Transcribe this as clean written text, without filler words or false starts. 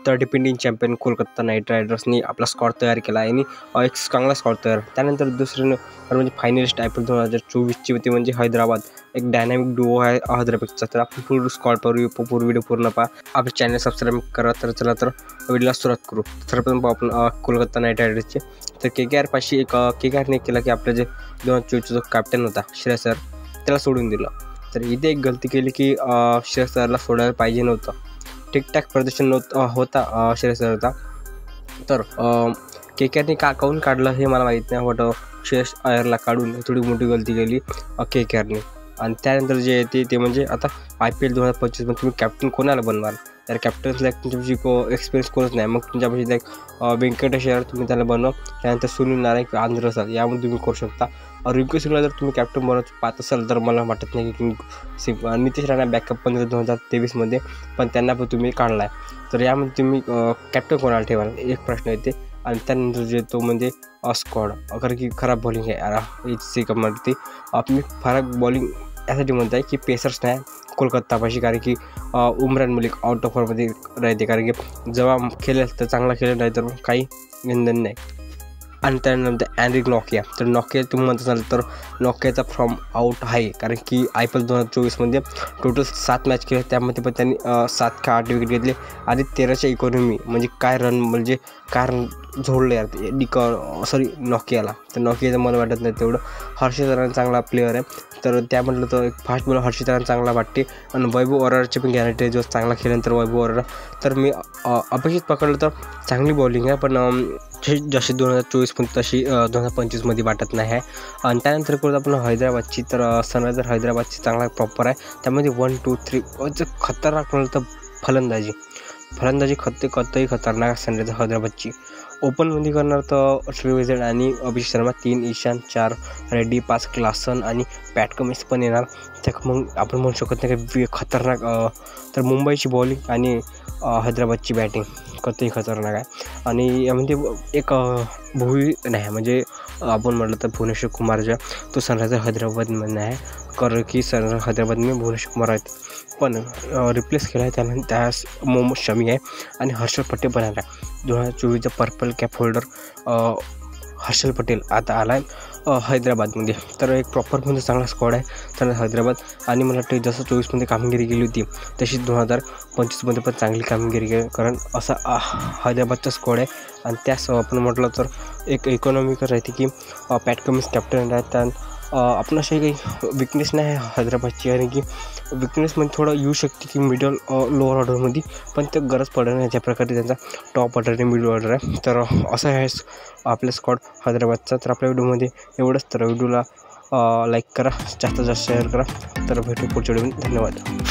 तर defending champion Kolkata night रायडर्सनी आपला squad तयार केला आणि एक चांगला स्क्वॉड तयार. त्यानंतर दुसरं म्हणजे फायनलिस्ट IPL 2024ची होती म्हणजे हैदराबाद. एक डायनॅमिक डुओ आहे हैदराबादचा. तर आपण पूर्ण स्क्वॉड पूर्ण व्हिडिओ पूर्ण पहा. आपलं चॅनल सबस्क्राईब करा. तर चला तर व्हिडिओला सुरुवात करू. सर्वप्रथम पाहू आपण कोलकाता नाईट रायडर्सचे. तर KKR पाशी एक KKRने केला की आपला जे 2024चा जो कॅप्टन होता श्रेयस अय्यर त्याला सोडून दिलं. तर इथे एक गलती केली की श्रेयस अय्यरला सोडायला पाहिजे नव्हतं. ठीकठाक प्रदर्शन होता श्रेयस अय्यरचा. तर KKRने काऊन काढलं हे मला माहीत नाही. बट श्रेयस अय्यरला काढून थोडी मोठी गलती केली KKRने. आणि त्यानंतर जे येते ते म्हणजे आता IPL 2025मध्ये तुम्ही कॅप्टन कोणाला बनवाल. तर कॅप्टन्सला तुमची एक्सपिरियन्स कोणच नाही. मग तुमच्यापाशी लाईक व्यंकटेश अय्यर तुम्ही त्याला बनवा. त्यानंतर सुनील नारायण आंध्र असाल यामध्ये तुम्ही करू शकता. रिंकू सिंगला जर तुम्ही कॅप्टन बनवत पाहत असाल तर मला वाटत नाही की नितीश राणा बॅकअप पण 2023मध्ये पण त्यांना पण तुम्ही काढला आहे. तर यामध्ये तुम्ही कॅप्टन कोणाला ठेवाल एक प्रश्न येते. आणि त्यानंतर जे तो म्हणजे स्क्वॉड कारण की खराब बॉलिंग आहे इथे कमरती. मी फरक बॉलिंग यासाठी म्हणत आहे की पेसर्स नाही कोलकातापाशी. कारण की उमरान मलिक आउट ऑफ फॉर्ममध्ये राहते. कारण की जेव्हा खेळेल तर चांगला खेळेल नाही तर काही निंदन नाही. आणि त्यानंतर एनरिक नोकिया. तर नोकिया तुम्ही म्हणत असाल तर नोकियाचा फ्रॉम आउट आहे. कारण की IPL 2024मध्ये टोटल 7 मॅच केले. त्यामध्ये पण त्यांनी 7 का 8 विकेट घेतले. आणि 13च्या इकॉनॉमी म्हणजे काय रन म्हणजे काय रन झोडलं यार नोकियाला. तर नोकियाचं मला वाटत नाही तेवढं. हर्षित राणा चांगला प्लेअर आहे. तर त्या म्हटलं तर एक फास्ट बॉलर हर्षित राणा चांगला वाटते. आणि वैभव ओरारची पण गॅरंटी जो चांगला खेळल्यानंतर वैभव ओरार. तर मी अपेक्षित पकडलं तर चांगली बॉलिंग आहे. पण जशी 2024 पण तशी 2025मध्ये वाटत नाही आहे. आणि त्यानंतर करू आपण हैदराबादची. तर सनरायझर हैदराबादची चांगला प्रॉपर आहे. त्यामध्ये 1, 2, 3 खतरनाक म्हणलं तर फलंदाजी कतही खतरनाक सनरायझर हैदराबादची. ओपनमध्ये करणार तर श्रीविजय आणि अभिषेक शर्मा 3, ईशान 4, रेड्डी 5, क्लासन आणि पॅट कमिन्स पण येणार. त्या मग आपण म्हणू शकत नाही की खतरनाक. तर मुंबईची बॉलिंग आणि हैदराबादची बॅटिंग कतही खतरनाक आहे. आणि यामध्ये एक भुवी नाही म्हणजे आपण म्हटलं तर भुवनेश्वर कुमारच्या तो सनरायझर हैदराबादमध्ये आहे. कारण की सनरायझर हैदराबादमध्ये भुवनेश्वर कुमार आहेत. पण रिप्लेस केला आहे त्यानंतर त्यास मोहम्मद शमी आहे आणि हर्षल पटेल पण आला आहे. 2024चा purple cap holder Harshal Patel आता आला आहे हैदराबादमध्ये. तर एक प्रॉपरमध्ये चांगला स्क्वॉड आहे त्यानंतर हैदराबाद. आणि मला वाटतं जसं 24मध्ये कामगिरी केली होती तशी 2025मध्ये पण चांगली कामगिरी केली. कारण असा हैदराबादचा स्क्वॉड आहे. आणि त्यास आपण म्हटलं तर एक इकॉनॉमिकल राहते की पॅट कमिन्स कॅप्टन आहेत. आपण अशी काही विकनेस नाही आहे हैदराबादची. आणि की विकनेसमध्ये थोडं येऊ शकते की मिडल लोअर ऑर्डरमध्ये. पण ते गरज पडत नाही. ज्या प्रकारे त्यांचा टॉप ऑर्डर आहे मिडल ऑर्डर आहे. तर असं आहे आपला स्क्वॉड हैदराबादचा. तर आपल्या व्हिडिओमध्ये एवढंच. तर व्हिडिओला लाईक करा, जास्तीत जास्त शेअर करा. तर भेटू पुढच्या व्हिडिओमध्ये. धन्यवाद.